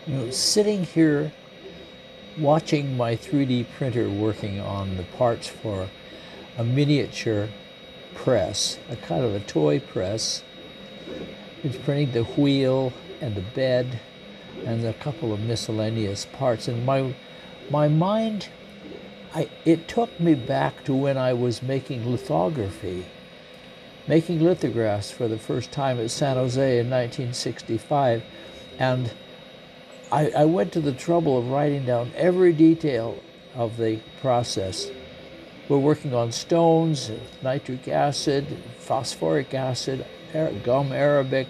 You know, sitting here watching my 3D printer working on the parts for a miniature press, a kind of a toy press. It's printing the wheel and the bed and a couple of miscellaneous parts. And my mind, it took me back to when I was making lithography, making lithographs for the first time at San Jose in 1965. And I went to the trouble of writing down every detail of the process. We're working on stones, nitric acid, phosphoric acid, gum arabic,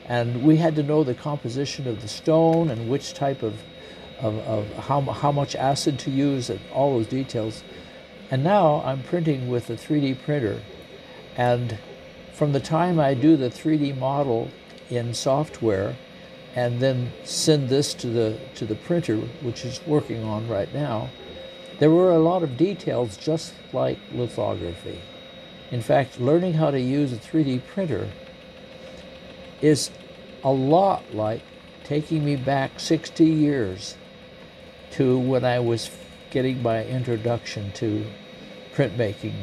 and we had to know the composition of the stone and which type of how much acid to use and all those details. And now I'm printing with a 3D printer, and from the time I do the 3D model in software and then send this to the printer, which is working on right now, there were a lot of details just like lithography. In fact, learning how to use a 3D printer is a lot like taking me back 60 years to when I was getting my introduction to printmaking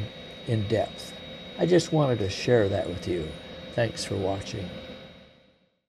in depth. I just wanted to share that with you. Thanks for watching.